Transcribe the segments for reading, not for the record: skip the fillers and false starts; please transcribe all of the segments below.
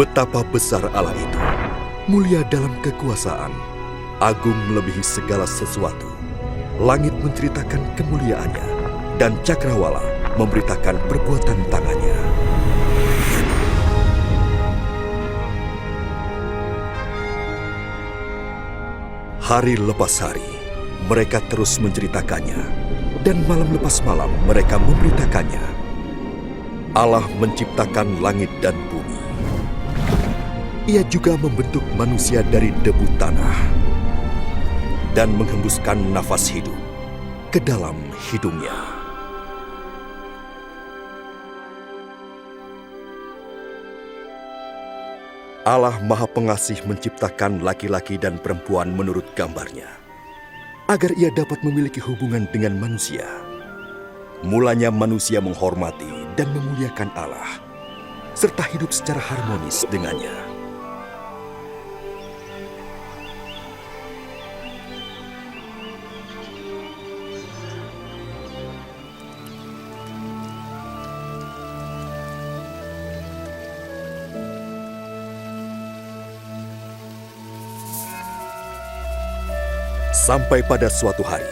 Betapa besar Allah itu, mulia dalam kekuasaan, agung melebihi segala sesuatu. Langit menceritakan kemuliaannya, dan cakrawala memberitakan perbuatan tangannya. Hari lepas hari, mereka terus menceritakannya, dan malam lepas malam mereka memberitakannya. Allah menciptakan langit dan bumi. Ia juga membentuk manusia dari debu tanah dan menghembuskan nafas hidup ke dalam hidungnya. Allah Maha Pengasih menciptakan laki-laki dan perempuan menurut gambarnya, agar ia dapat memiliki hubungan dengan manusia. Mulanya manusia menghormati dan memuliakan Allah, serta hidup secara harmonis dengannya. Sampai pada suatu hari,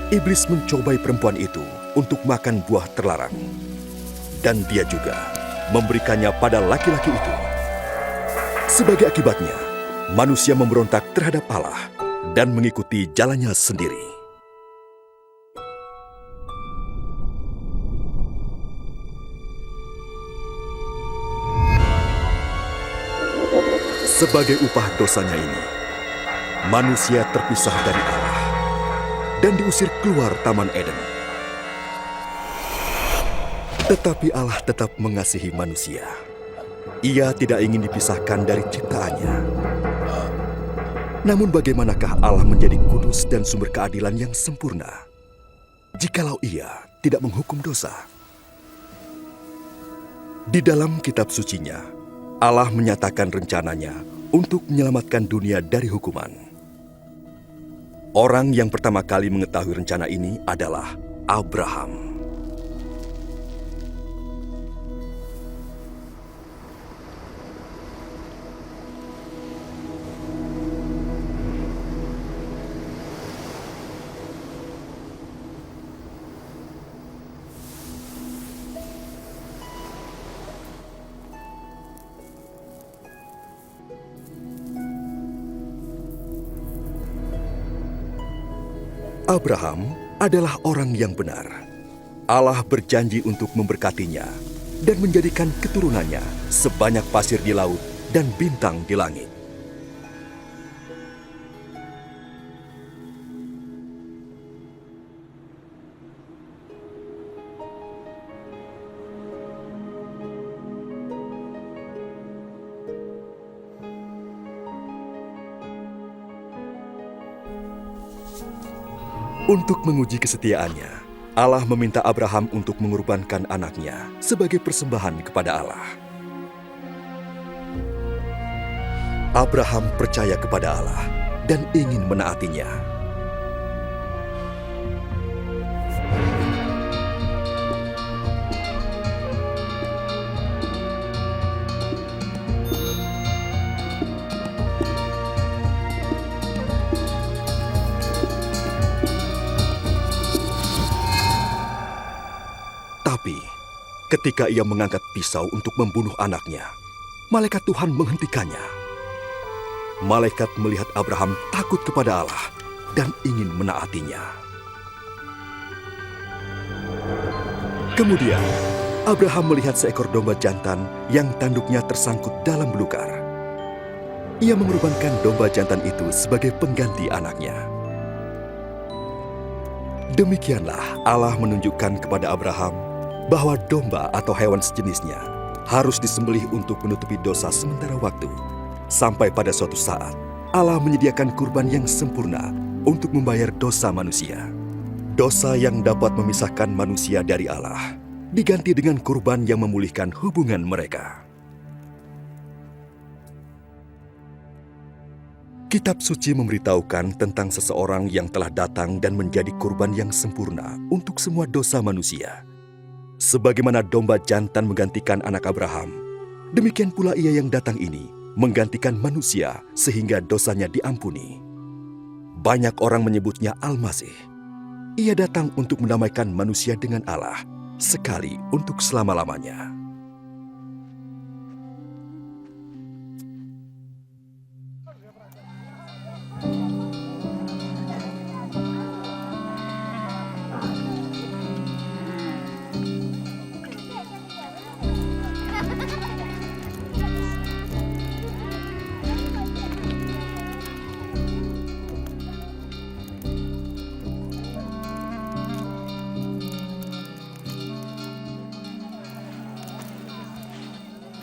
iblis mencobai perempuan itu untuk makan buah terlarang. Dan dia juga memberikannya pada laki-laki itu. Sebagai akibatnya, manusia memberontak terhadap Allah dan mengikuti jalannya sendiri. Sebagai upah dosanya ini, manusia terpisah dari Allah dan diusir keluar Taman Eden. Tetapi Allah tetap mengasihi manusia. Ia tidak ingin dipisahkan dari ciptaannya. Namun bagaimanakah Allah menjadi kudus dan sumber keadilan yang sempurna jikalau Ia tidak menghukum dosa? Di dalam kitab sucinya, Allah menyatakan rencananya untuk menyelamatkan dunia dari hukuman. Orang yang pertama kali mengetahui rencana ini adalah Abraham. Abraham adalah orang yang benar. Allah berjanji untuk memberkatinya dan menjadikan keturunannya sebanyak pasir di laut dan bintang di langit. Untuk menguji kesetiaannya, Allah meminta Abraham untuk mengorbankan anaknya sebagai persembahan kepada Allah. Abraham percaya kepada Allah dan ingin menaatinya. Tapi, ketika ia mengangkat pisau untuk membunuh anaknya, malaikat Tuhan menghentikannya. Malaikat melihat Abraham takut kepada Allah dan ingin menaatinya. Kemudian, Abraham melihat seekor domba jantan yang tanduknya tersangkut dalam belukar. Ia mengorbankan domba jantan itu sebagai pengganti anaknya. Demikianlah Allah menunjukkan kepada Abraham bahwa domba atau hewan sejenisnya harus disembelih untuk menutupi dosa sementara waktu. Sampai pada suatu saat, Allah menyediakan kurban yang sempurna untuk membayar dosa manusia. Dosa yang dapat memisahkan manusia dari Allah diganti dengan kurban yang memulihkan hubungan mereka. Kitab suci memberitahukan tentang seseorang yang telah datang dan menjadi kurban yang sempurna untuk semua dosa manusia. Sebagaimana domba jantan menggantikan anak Abraham, Demikian pula Ia yang datang ini menggantikan manusia sehingga dosanya diampuni. Banyak orang menyebutnya Al-Masih. Ia datang untuk mendamaikan manusia dengan Allah, sekali untuk selama-lamanya.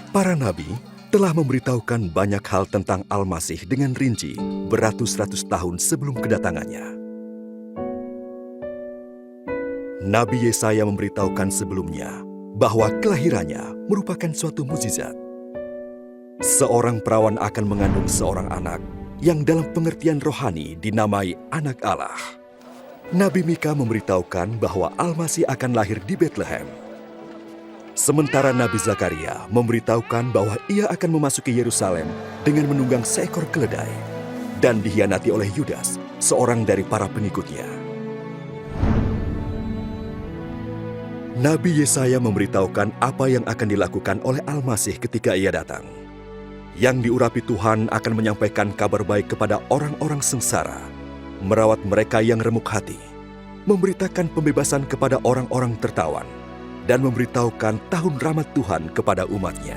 Para nabi telah memberitahukan banyak hal tentang Al-Masih dengan rinci beratus-ratus tahun sebelum kedatangannya. Nabi Yesaya memberitahukan sebelumnya bahwa kelahirannya merupakan suatu mukjizat. Seorang perawan akan mengandung seorang anak yang dalam pengertian rohani dinamai Anak Allah. Nabi Mika memberitahukan bahwa Al-Masih akan lahir di Betlehem. Sementara Nabi Zakaria memberitahukan bahwa ia akan memasuki Yerusalem dengan menunggang seekor keledai dan dikhianati oleh Yudas, seorang dari para pengikutnya. Nabi Yesaya memberitahukan apa yang akan dilakukan oleh Al-Masih ketika ia datang. Yang diurapi Tuhan akan menyampaikan kabar baik kepada orang-orang sengsara, merawat mereka yang remuk hati, memberitakan pembebasan kepada orang-orang tertawan, dan memberitahukan tahun rahmat Tuhan kepada umat-Nya.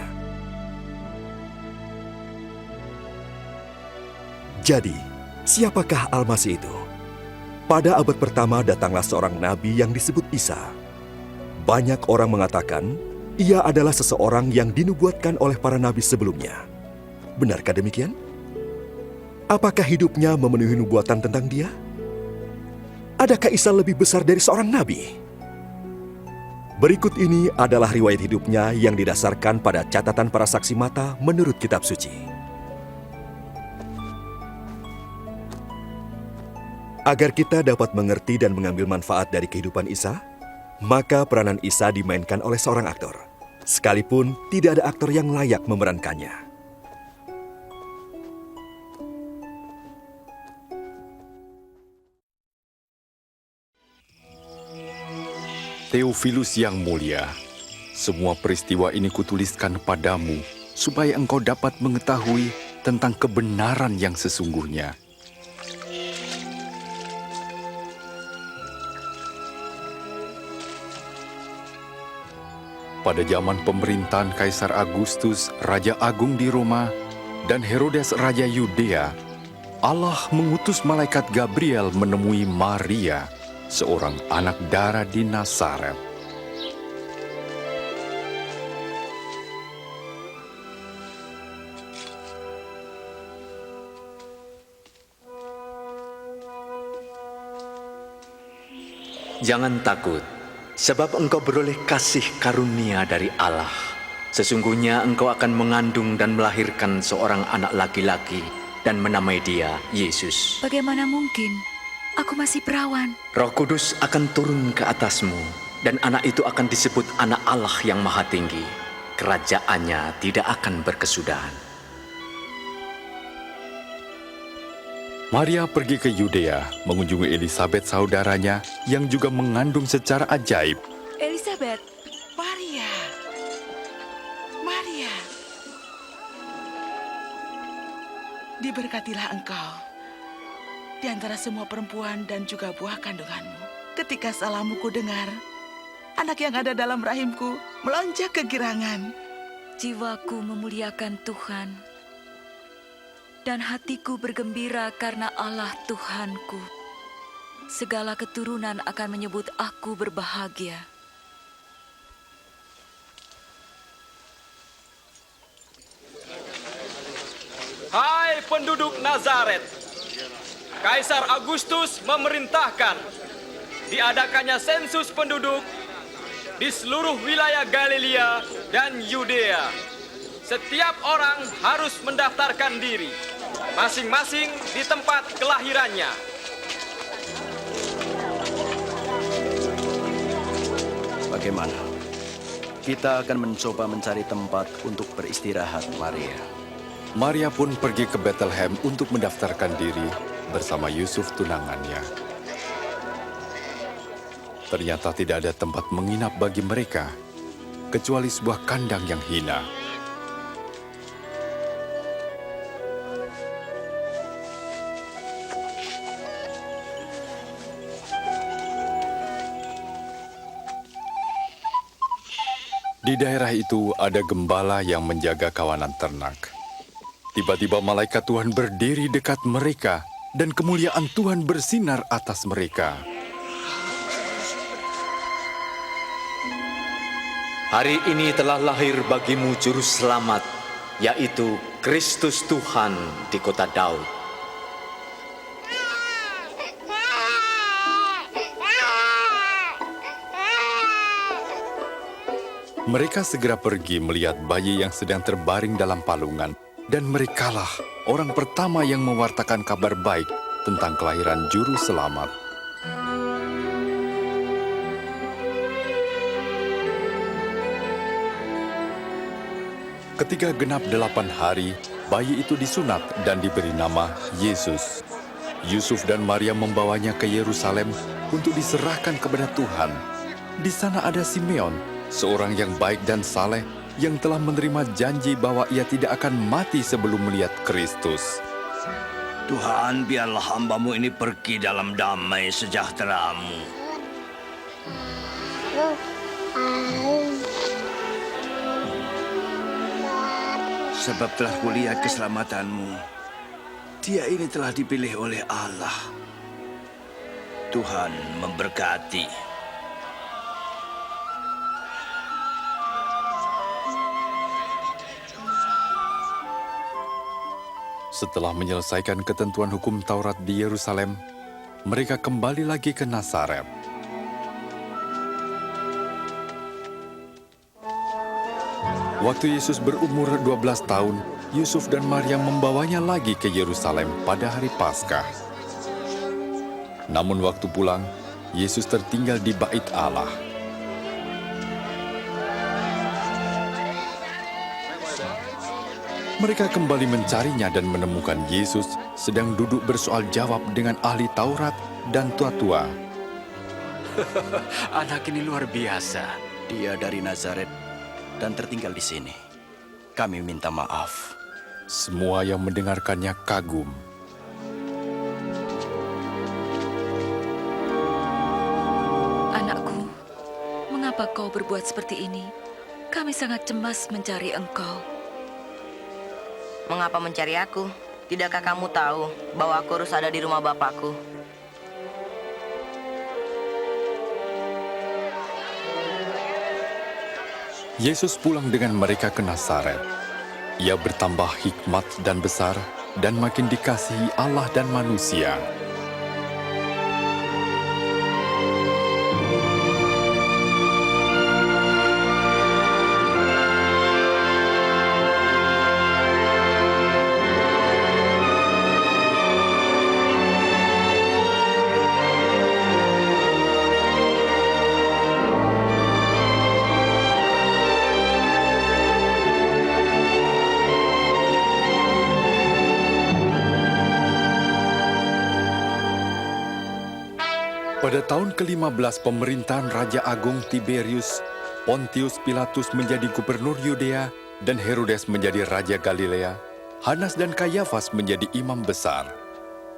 Jadi, siapakah Al-Masih itu? Pada abad pertama datanglah seorang nabi yang disebut Isa. Banyak orang mengatakan, ia adalah seseorang yang dinubuatkan oleh para nabi sebelumnya. Benarkah demikian? Apakah hidupnya memenuhi nubuatan tentang dia? Adakah Isa lebih besar dari seorang nabi? Berikut ini adalah riwayat hidupnya yang didasarkan pada catatan para saksi mata menurut kitab suci. Agar kita dapat mengerti dan mengambil manfaat dari kehidupan Isa, maka peranan Isa dimainkan oleh seorang aktor, sekalipun tidak ada aktor yang layak memerankannya. Theophilus yang mulia, semua peristiwa ini kutuliskan padamu supaya engkau dapat mengetahui tentang kebenaran yang sesungguhnya. Pada zaman pemerintahan Kaisar Agustus, Raja Agung di Roma, dan Herodes Raja Yudea, Allah mengutus malaikat Gabriel menemui Maria, seorang anak dara di Nazaret. Jangan takut, sebab engkau beroleh kasih karunia dari Allah. Sesungguhnya engkau akan mengandung dan melahirkan seorang anak laki-laki dan menamai dia Yesus. Bagaimana mungkin? Aku masih perawan. Roh Kudus akan turun ke atasmu, dan anak itu akan disebut Anak Allah yang Maha Tinggi. Kerajaannya tidak akan berkesudahan. Maria pergi ke Yudea, mengunjungi Elisabet saudaranya yang juga mengandung secara ajaib. Elisabet, Maria, diberkatilah engkau di antara semua perempuan dan juga buah kandunganmu. Ketika salahmu ku dengar, anak yang ada dalam rahimku melonjak kegirangan. jiwaku memuliakan Tuhan, dan hatiku bergembira karena Allah Tuhanku. Segala keturunan akan menyebut aku berbahagia. Hai penduduk Nazaret, Kaisar Agustus memerintahkan diadakannya sensus penduduk di seluruh wilayah Galilea dan Yudea. Setiap orang harus mendaftarkan diri, masing-masing di tempat kelahirannya. Bagaimana? Kita akan mencoba mencari tempat untuk beristirahat, Maria. Maria pun pergi ke Bethlehem untuk mendaftarkan diri bersama Yusuf tunangannya. Ternyata tidak ada tempat menginap bagi mereka, kecuali sebuah kandang yang hina. Di daerah itu ada gembala yang menjaga kawanan ternak. Tiba-tiba malaikat Tuhan berdiri dekat mereka, dan kemuliaan Tuhan bersinar atas mereka. Hari ini telah lahir bagimu juru selamat, yaitu Kristus Tuhan di kota Daud. Mereka segera pergi melihat bayi yang sedang terbaring dalam palungan, dan merekalah orang pertama yang mewartakan kabar baik tentang kelahiran juru selamat. Ketika genap 8 hari, bayi itu disunat dan diberi nama Yesus. Yusuf dan Maria membawanya ke Yerusalem untuk diserahkan kepada Tuhan. Di sana ada Simeon, seorang yang baik dan saleh yang telah menerima janji bahwa ia tidak akan mati sebelum melihat Kristus. Tuhan, biarlah hamba-Mu ini pergi dalam damai sejahtera-Mu. Sebab telah kulihat keselamatan-Mu. Dia ini telah dipilih oleh Allah. Tuhan memberkati. Setelah menyelesaikan ketentuan hukum Taurat di Yerusalem, mereka kembali lagi ke Nazaret. Waktu Yesus berumur 12 tahun, Yusuf dan Maria membawanya lagi ke Yerusalem pada hari Paskah. Namun waktu pulang, Yesus tertinggal di Bait Allah. Mereka kembali mencarinya dan menemukan Yesus sedang duduk bersoal jawab dengan ahli Taurat dan tua-tua. Anak ini luar biasa. Dia dari Nazaret dan tertinggal di sini. Kami minta maaf. Semua yang mendengarkannya kagum. Anakku, mengapa kau berbuat seperti ini? Kami sangat cemas mencari engkau. Mengapa mencari aku? Tidakkah kamu tahu bahwa aku harus ada di rumah Bapakku? Yesus pulang dengan mereka ke Nazaret. Ia bertambah hikmat dan besar dan makin dikasihi Allah dan manusia. Pada tahun ke-15 pemerintahan Raja Agung Tiberius, Pontius Pilatus menjadi gubernur Yudea dan Herodes menjadi Raja Galilea, Hanas dan Kayafas menjadi imam besar.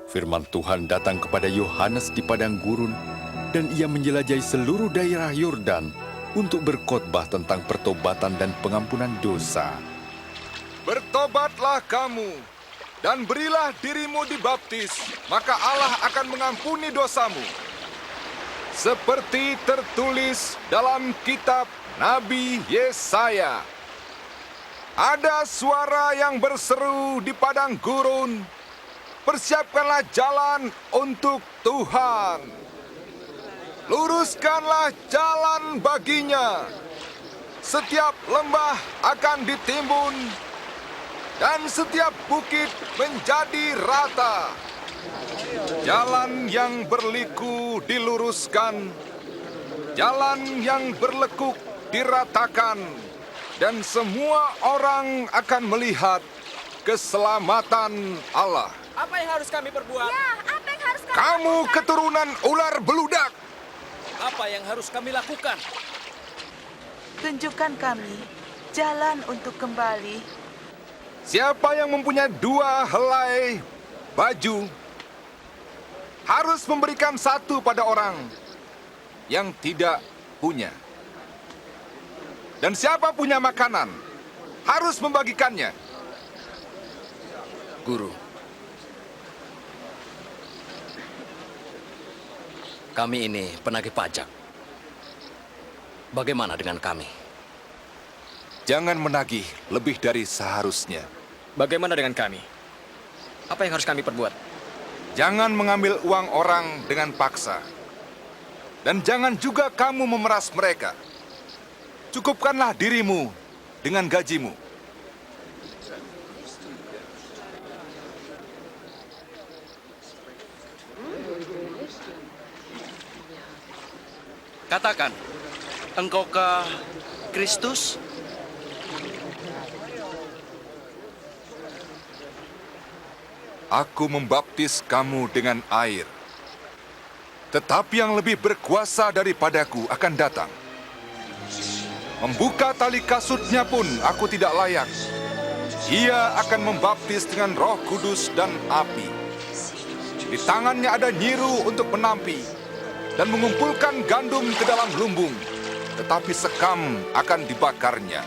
Firman Tuhan datang kepada Yohanes di padang gurun, dan ia menjelajahi seluruh daerah Yordan untuk berkhotbah tentang pertobatan dan pengampunan dosa. Bertobatlah kamu, dan berilah dirimu dibaptis, maka Allah akan mengampuni dosamu. Seperti tertulis dalam kitab Nabi Yesaya. Ada suara yang berseru di padang gurun, persiapkanlah jalan untuk Tuhan. Luruskanlah jalan baginya. Setiap lembah akan ditimbun, dan setiap bukit menjadi rata. Jalan yang berliku diluruskan, jalan yang berlekuk diratakan, dan semua orang akan melihat keselamatan Allah. Apa yang harus kami perbuat? Kamu keturunan ular beludak! Apa yang harus kami lakukan? Tunjukkan kami jalan untuk kembali. Siapa yang mempunyai 2 helai baju harus memberikan 1 pada orang yang tidak punya. Dan siapa punya makanan harus membagikannya. Guru, kami ini penagih pajak. Bagaimana dengan kami? Jangan menagih lebih dari seharusnya. Bagaimana dengan kami? Apa yang harus kami perbuat? Jangan mengambil uang orang dengan paksa. Dan jangan juga kamu memeras mereka. Cukupkanlah dirimu dengan gajimu. Katakan, engkaukah Kristus? Aku membaptis kamu dengan air. Tetapi yang lebih berkuasa daripadaku akan datang. Membuka tali kasutnya pun aku tidak layak. Ia akan membaptis dengan Roh Kudus dan api. Di tangannya ada nyiru untuk menampi dan mengumpulkan gandum ke dalam lumbung, tetapi sekam akan dibakarnya.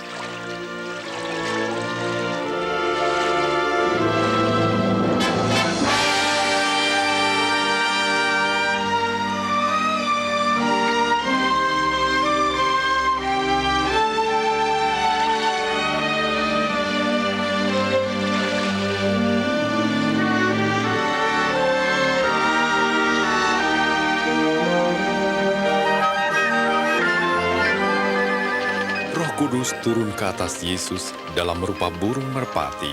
Kudus turun ke atas Yesus dalam rupa burung merpati.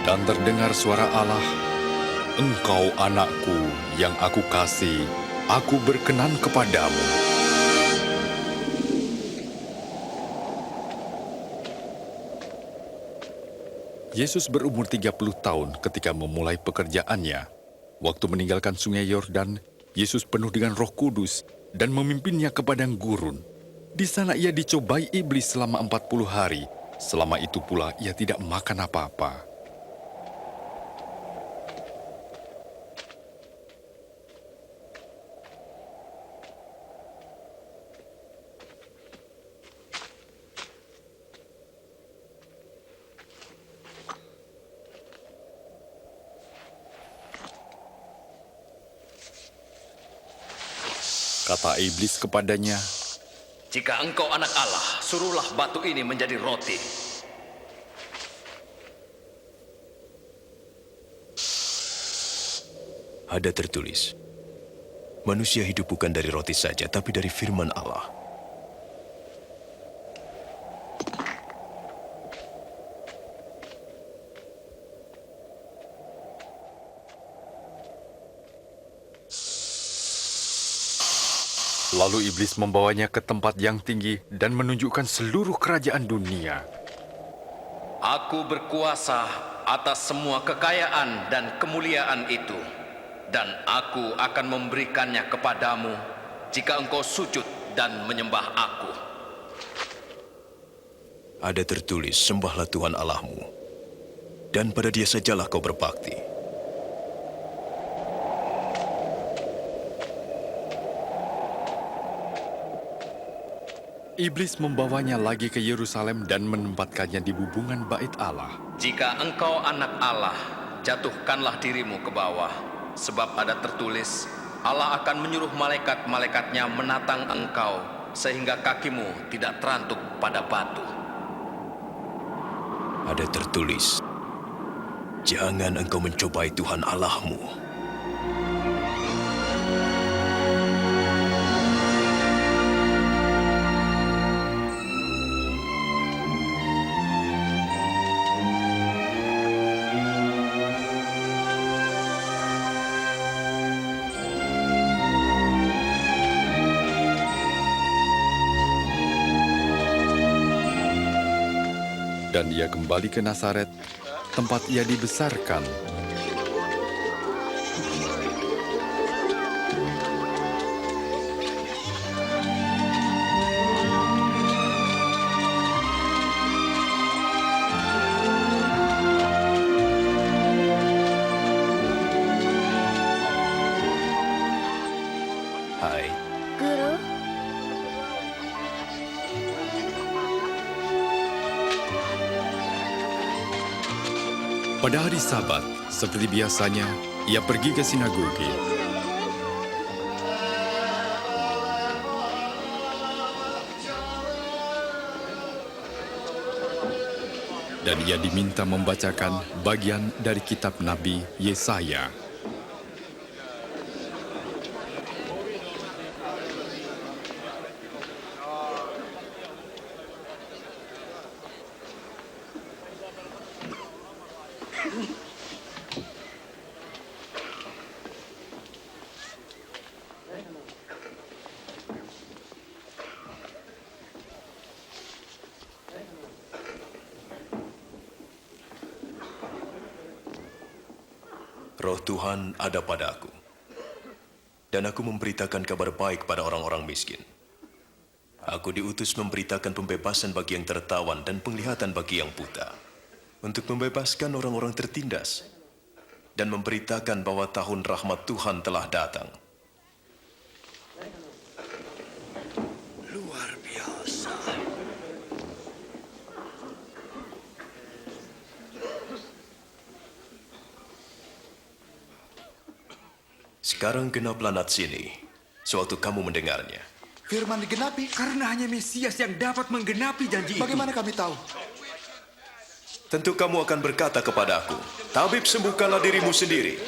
Dan terdengar suara Allah, "Engkau anakku yang aku kasih, aku berkenan kepadamu." Yesus berumur 30 tahun ketika memulai pekerjaannya. Waktu meninggalkan sungai Yordan, Yesus penuh dengan Roh Kudus dan memimpinnya ke padang gurun. Di sana ia dicobai iblis selama 40 hari. Selama itu pula ia tidak makan apa-apa. Kata iblis kepadanya, Jika engkau anak Allah, suruhlah batu ini menjadi roti. Ada tertulis, manusia hidup bukan dari roti saja, tapi dari firman Allah. Lalu iblis membawanya ke tempat yang tinggi dan menunjukkan seluruh kerajaan dunia. Aku berkuasa atas semua kekayaan dan kemuliaan itu, dan aku akan memberikannya kepadamu jika engkau sujud dan menyembah aku. Ada tertulis, sembahlah Tuhan Allahmu, dan pada Dia sajalah kau berbakti. Iblis membawanya lagi ke Yerusalem dan menempatkannya di bubungan bait Allah. Jika engkau anak Allah, jatuhkanlah dirimu ke bawah, sebab ada tertulis, Allah akan menyuruh malaikat-malaikatnya menatang engkau, sehingga kakimu tidak terantuk pada batu. Ada tertulis, jangan engkau mencobai Tuhan Allahmu. Dan ia kembali ke Nazaret, tempat ia dibesarkan. Hai, Guru, Pada hari Sabat, seperti biasanya, ia pergi ke sinagoge. Dan ia diminta membacakan bagian dari kitab Nabi Yesaya. Roh Tuhan ada pada aku, dan aku memberitakan kabar baik pada orang-orang miskin. Aku diutus memberitakan pembebasan bagi yang tertawan dan penglihatan bagi yang buta, untuk membebaskan orang-orang tertindas, dan memberitakan bahwa tahun rahmat Tuhan telah datang. Luar biasa. Sekarang genaplah nats sini, sewaktu kamu mendengarnya. Firman digenapi karena hanya Mesias yang dapat menggenapi janji itu. Bagaimana kami tahu? Tentu kamu akan berkata kepada aku, Tabib, sembuhkanlah dirimu sendiri.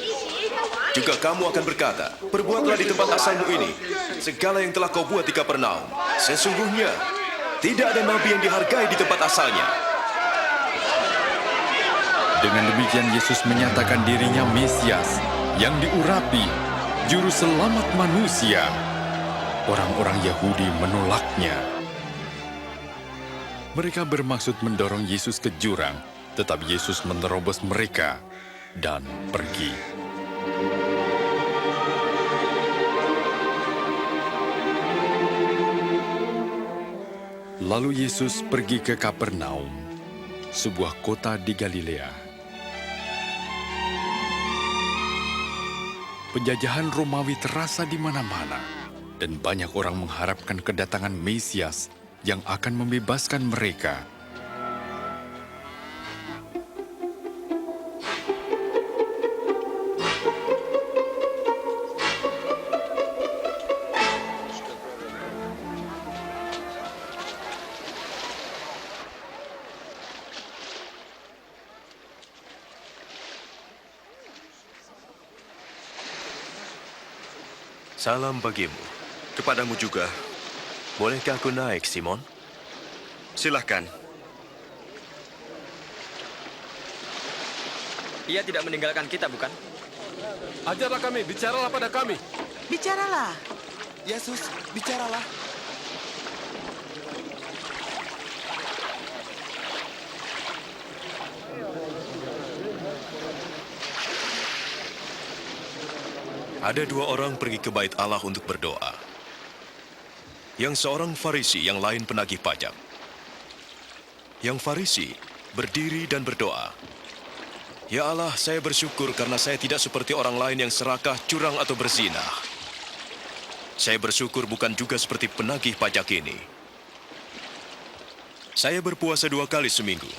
Juga kamu akan berkata, perbuatlah di tempat asalmu ini segala yang telah kau buat di Kapernaum. Sesungguhnya, tidak ada nabi yang dihargai di tempat asalnya. Dengan demikian Yesus menyatakan dirinya Mesias yang diurapi, juru selamat manusia. Orang-orang Yahudi menolaknya. Mereka bermaksud mendorong Yesus ke jurang, tetapi Yesus menerobos mereka dan pergi. Lalu Yesus pergi ke Kapernaum, sebuah kota di Galilea. Penjajahan Romawi terasa di mana-mana, dan banyak orang mengharapkan kedatangan Mesias yang akan membebaskan mereka. Salam bagimu. Kepadamu juga. Bolehkah aku naik, Simon? Silahkan. Ia tidak meninggalkan kita, bukan? Ajarlah kami, bicaralah pada kami. Bicaralah. Yesus, bicaralah. Ada dua orang pergi ke bait Allah untuk berdoa. Yang seorang Farisi, yang lain penagih pajak. Yang Farisi berdiri dan berdoa. Ya Allah, saya bersyukur karena saya tidak seperti orang lain yang serakah, curang atau berzina. Saya bersyukur bukan juga seperti penagih pajak ini. Saya berpuasa 2 kali seminggu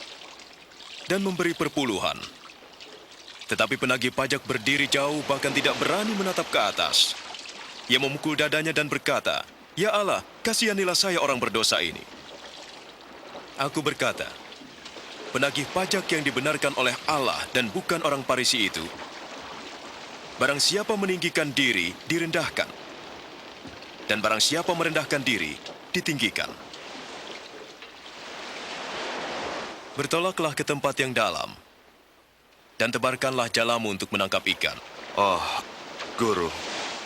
dan memberi perpuluhan. Tetapi penagih pajak berdiri jauh, bahkan tidak berani menatap ke atas. Ia memukul dadanya dan berkata, "Ya Allah, kasihanilah saya orang berdosa ini." Aku berkata, penagih pajak yang dibenarkan oleh Allah dan bukan orang Farisi itu, barang siapa meninggikan diri, direndahkan. Dan barang siapa merendahkan diri, ditinggikan. Bertolaklah ke tempat yang dalam, dan tebarkanlah jalamu untuk menangkap ikan. Oh, Guru,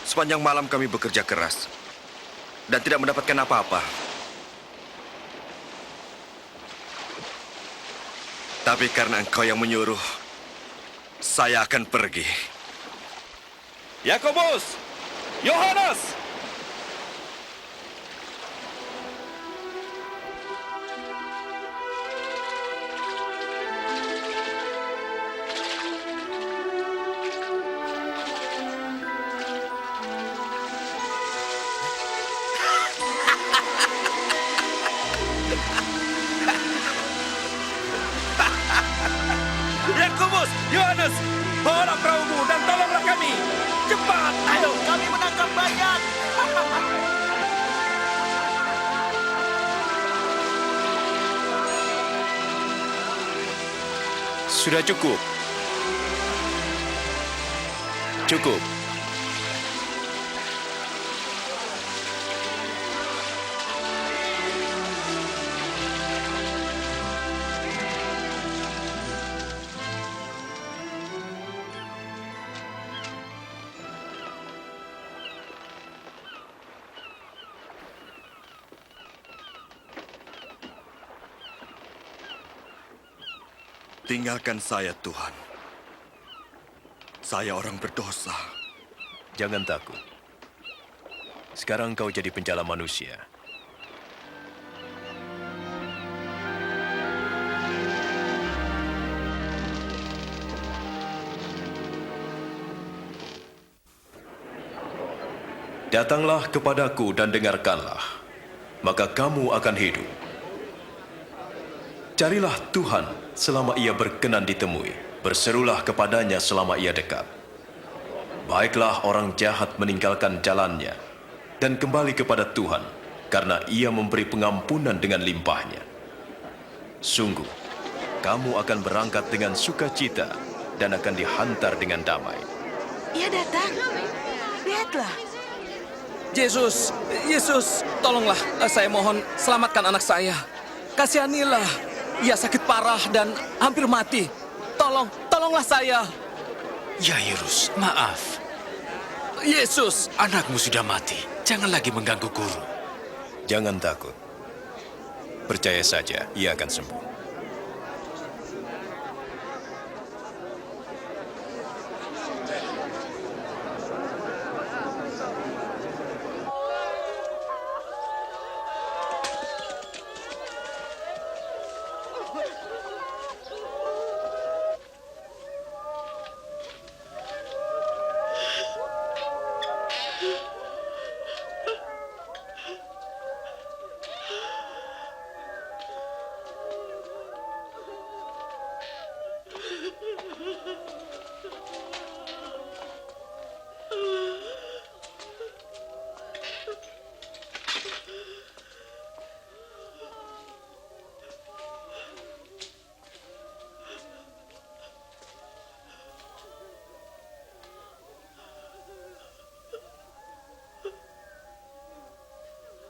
sepanjang malam kami bekerja keras dan tidak mendapatkan apa-apa. Tapi karena engkau yang menyuruh, saya akan pergi. Yakobus! Yohanes! Yakobus, Yohanes, bawalah perahumu dan tolonglah kami. Cepat, ayo. Kami menangkap banyak. Sudah cukup. Cukup. Tinggalkan saya, Tuhan. Saya orang berdosa. Jangan takut. Sekarang kau jadi penjala manusia. Datanglah kepadaku dan dengarkanlah, maka kamu akan hidup. Carilah Tuhan selama ia berkenan ditemui. Berserulah kepadanya selama ia dekat. Baiklah orang jahat meninggalkan jalannya dan kembali kepada Tuhan, karena ia memberi pengampunan dengan limpahnya. Sungguh, kamu akan berangkat dengan sukacita dan akan dihantar dengan damai. Ia datang. Lihatlah. Yesus, Yesus, tolonglah. Saya mohon, selamatkan anak saya. Kasihanilah. Ia sakit parah dan hampir mati. Tolonglah saya. Yairus, maaf. Yesus, Anakmu sudah mati. Jangan lagi mengganggu guru. Jangan takut. Percaya saja, ia akan sembuh.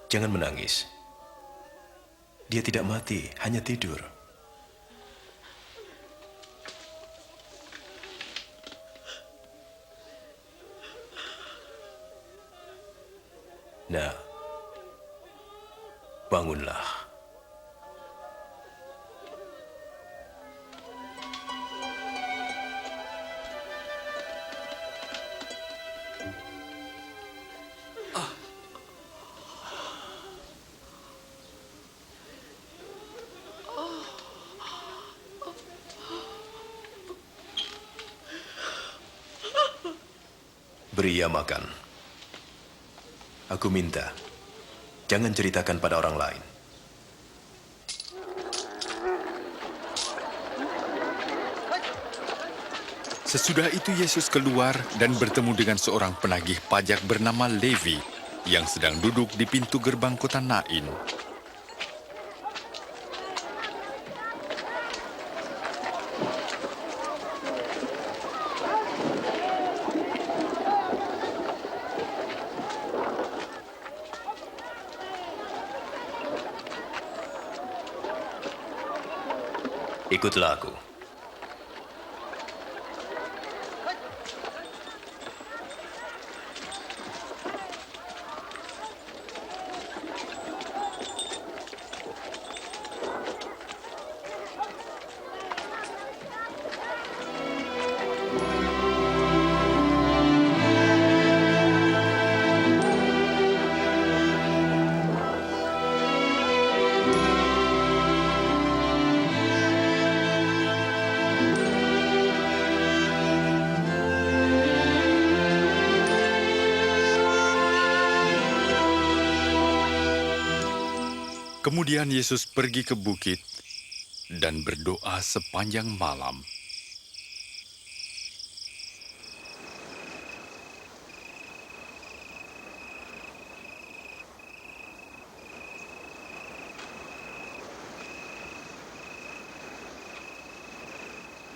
Jangan menangis. Dia tidak mati, hanya tidur. Nah, bangunlah. Beri ia makan. Aku minta, jangan ceritakan pada orang lain. Sesudah itu Yesus keluar dan bertemu dengan seorang penagih pajak bernama Levi yang sedang duduk di pintu gerbang kota Nain. Ikutlah aku. Kemudian Yesus pergi ke bukit dan berdoa sepanjang malam.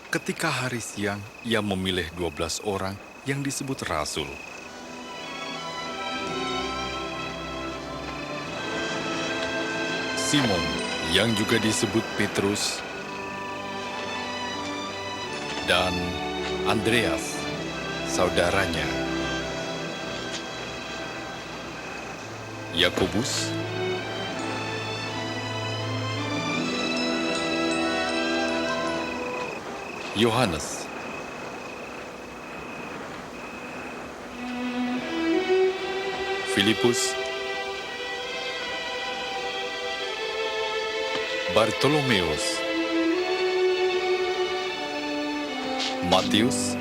Ketika hari siang, ia memilih 12 orang yang disebut rasul. Simon, yang juga disebut Petrus, dan Andreas, saudaranya. Yakobus, Yohanes, Filipus, Bartolomeus, Matius,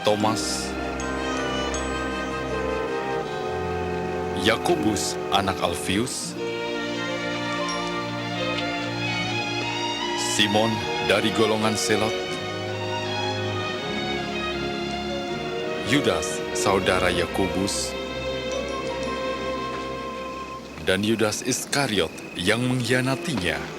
Thomas, Yakobus anak Alfius, Simon dari golongan Selot, Yudas saudara Yakobus, dan Yudas Iskariot yang mengkhianatinya.